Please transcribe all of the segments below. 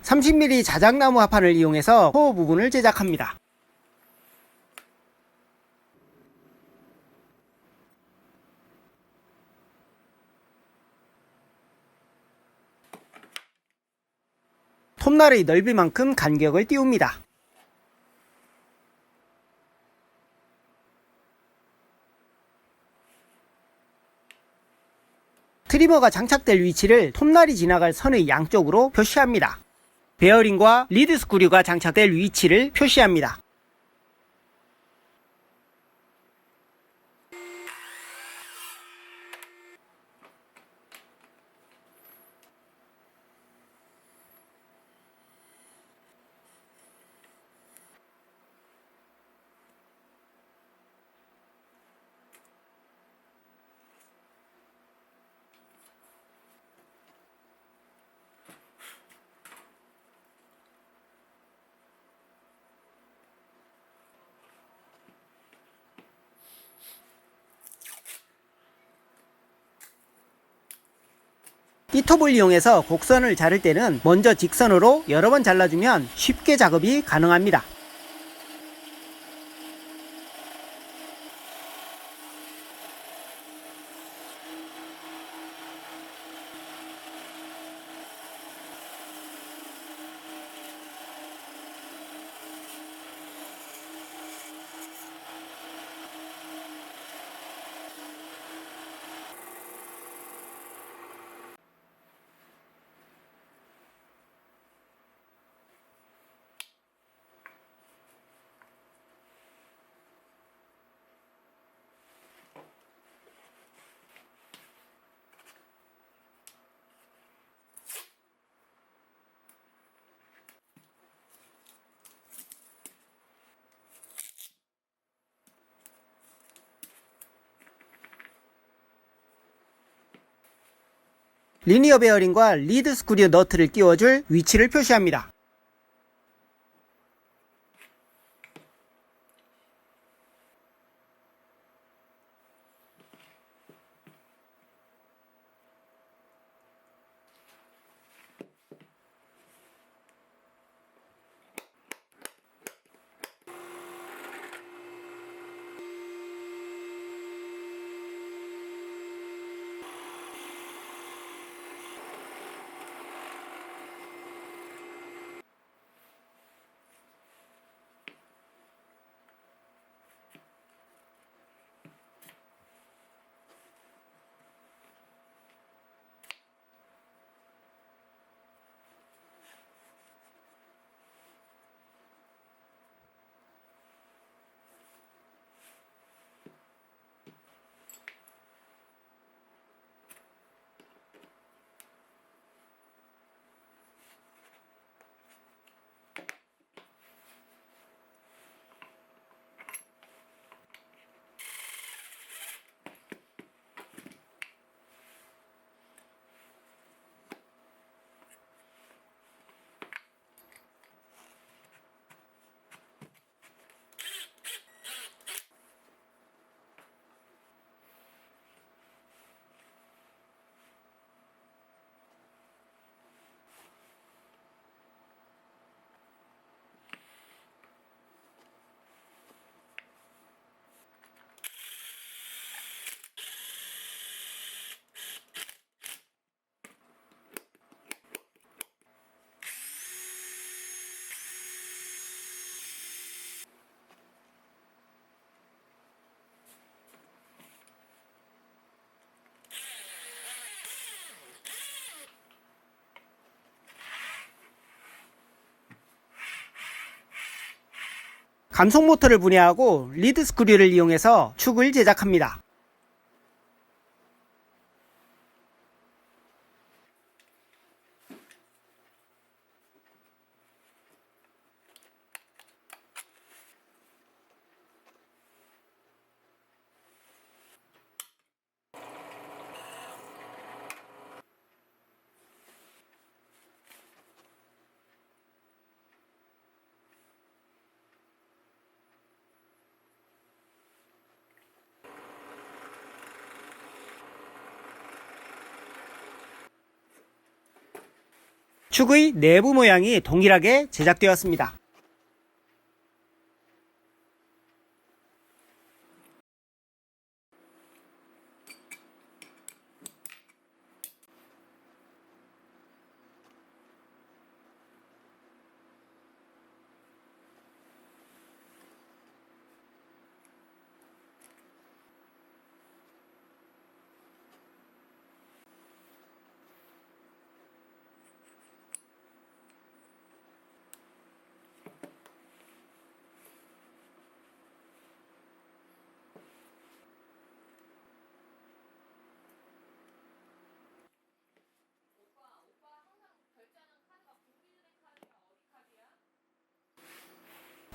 30mm 자작나무 합판을 이용해서 코어 부분을 제작합니다. 톱날의 넓이만큼 간격을 띄웁니다. 트리머가 장착될 위치를 톱날이 지나갈 선의 양쪽으로 표시합니다. 베어링과 리드 스크류가 장착될 위치를 표시합니다. 이 톱을 이용해서 곡선을 자를 때는 먼저 직선으로 여러 번 잘라주면 쉽게 작업이 가능합니다. 리니어 베어링과 리드 스크류 너트를 끼워줄 위치를 표시합니다. 감속 모터를 분해하고 리드 스크류를 이용해서 축을 제작합니다. 축의 내부 모양이 동일하게 제작되었습니다.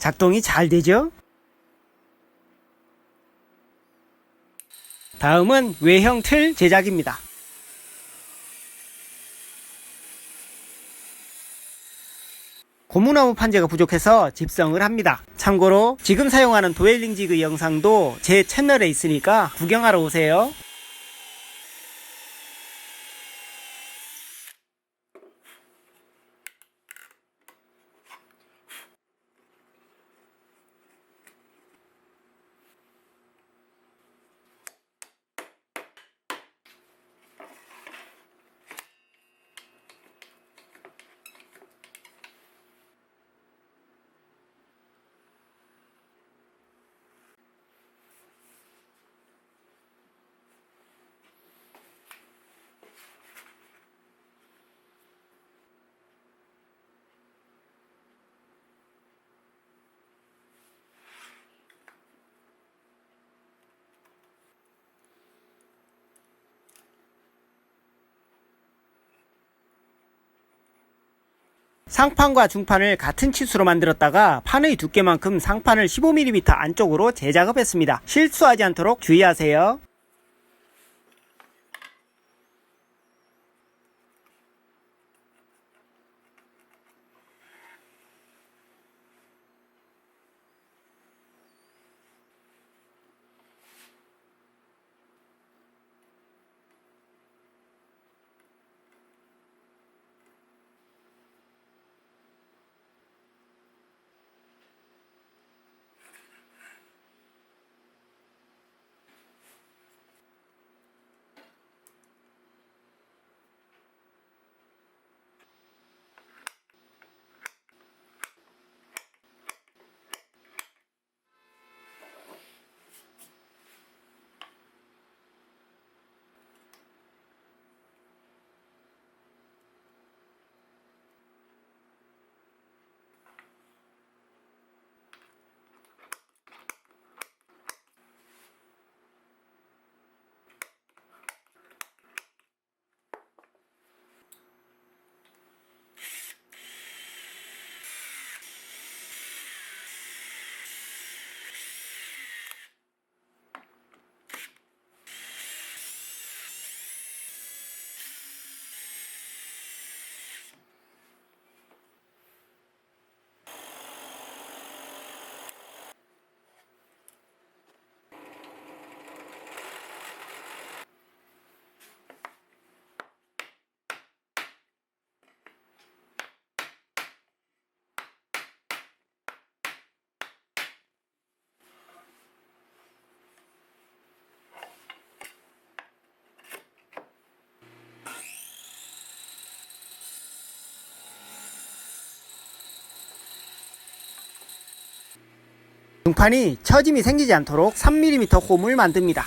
작동이 잘 되죠? 다음은 외형 틀 제작입니다. 고무나무 판재가 부족해서 집성을 합니다. 참고로 지금 사용하는 도웰링 지그 영상도 제 채널에 있으니까 구경하러 오세요. 상판과 중판을 같은 치수로 만들었다가 판의 두께만큼 상판을 15mm 안쪽으로 재작업했습니다. 실수하지 않도록 주의하세요. 중판이 처짐이 생기지 않도록 3mm 홈을 만듭니다.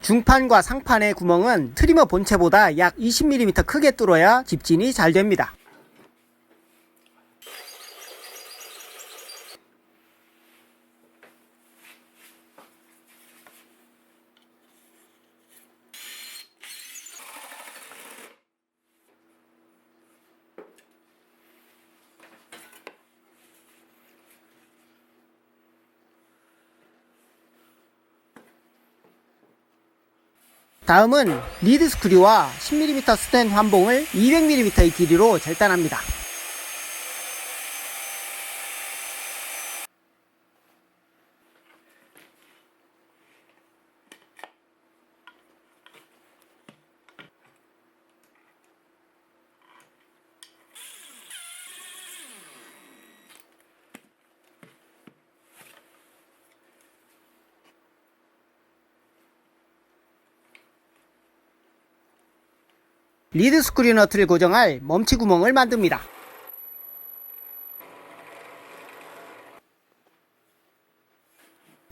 중판과 상판의 구멍은 트리머 본체보다 약 20mm 크게 뚫어야 집진이 잘 됩니다. 다음은 리드 스크류와 10mm 스텐 환봉을 200mm의 길이로 절단합니다. 리드 스크류 너트를 고정할 멈치 구멍을 만듭니다.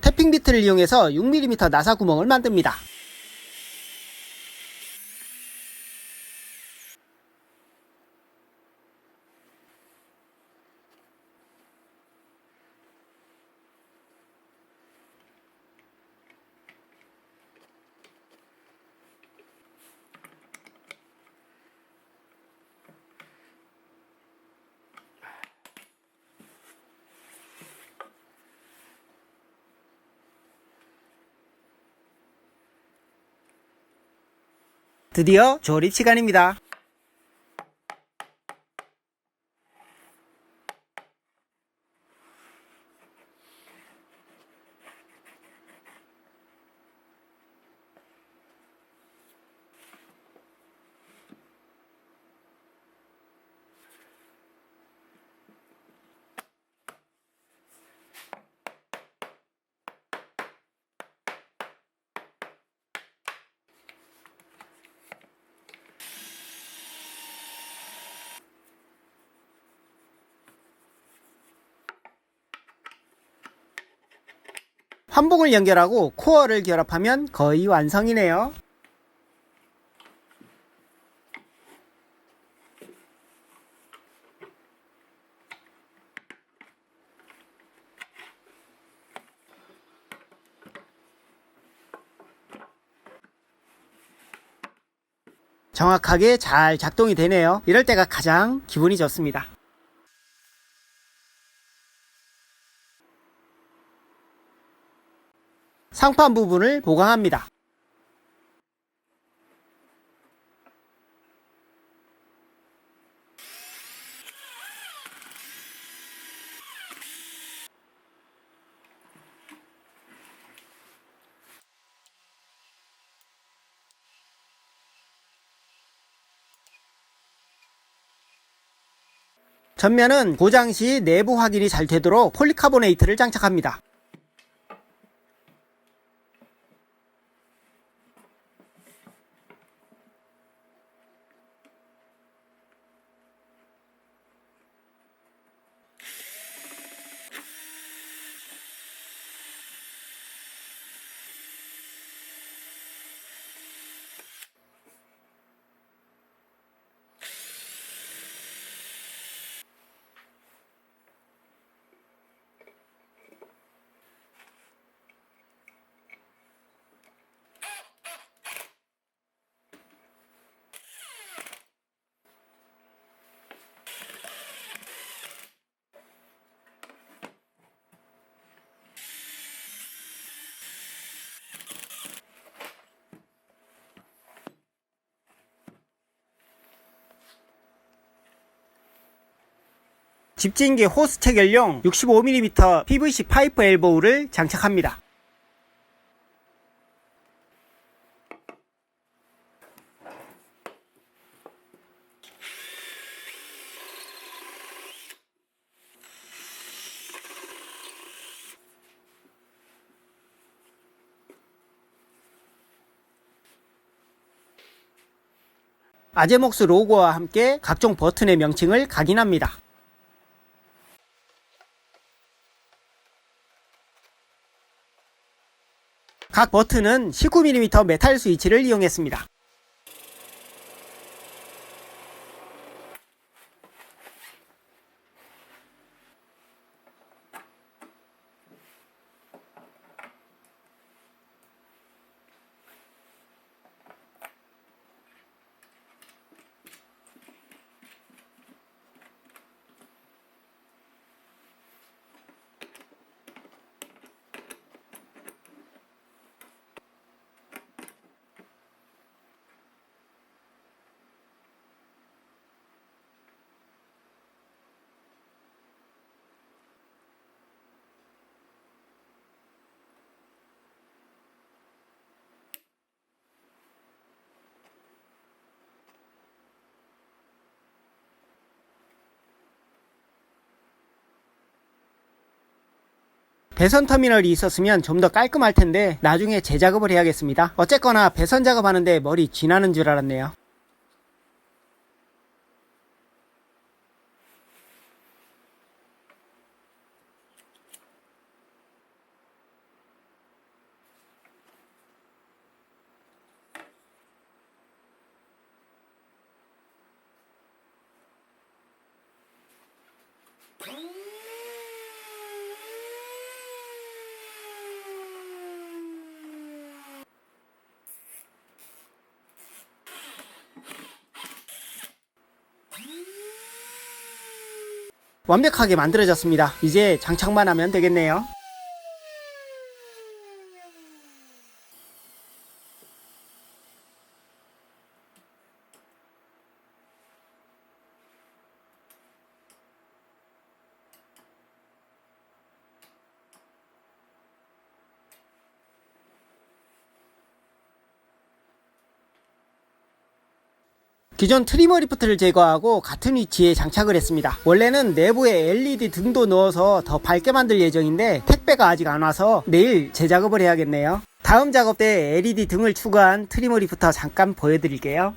태핑 비트를 이용해서 6mm 나사 구멍을 만듭니다. 드디어 조립 시간입니다. 환봉을 연결하고 코어를 결합하면 거의 완성이네요. 정확하게 잘 작동이 되네요. 이럴 때가 가장 기분이 좋습니다. 상판 부분을 보강합니다. 전면은 고장 시 내부 확인이 잘 되도록 폴리카보네이트를 장착합니다. 집진기 호스 체결용 65mm PVC 파이프 엘보우를 장착합니다. 아제목스 로고와 함께 각종 버튼의 명칭을 각인합니다. 각 버튼은 19mm 메탈 스위치를 이용했습니다. 배선 터미널이 있었으면 좀 더 깔끔할 텐데 나중에 재작업을 해야겠습니다. 어쨌거나 배선 작업하는데 머리 쥐나는 줄 알았네요. 완벽하게 만들어졌습니다. 이제 장착만 하면 되겠네요. 기존 트리머 리프트를 제거하고 같은 위치에 장착을 했습니다. 원래는 내부에 LED 등도 넣어서 더 밝게 만들 예정인데 택배가 아직 안 와서 내일 재작업을 해야겠네요. 다음 작업 때 LED 등을 추가한 트리머 리프터 잠깐 보여드릴게요.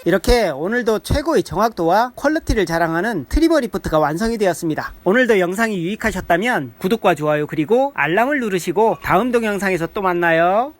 이렇게 오늘도 최고의 정확도와 퀄리티를 자랑하는 트리머 리프트가 완성이 되었습니다. 오늘도 영상이 유익하셨다면 구독과 좋아요 그리고 알람을 누르시고 다음 동영상에서 또 만나요.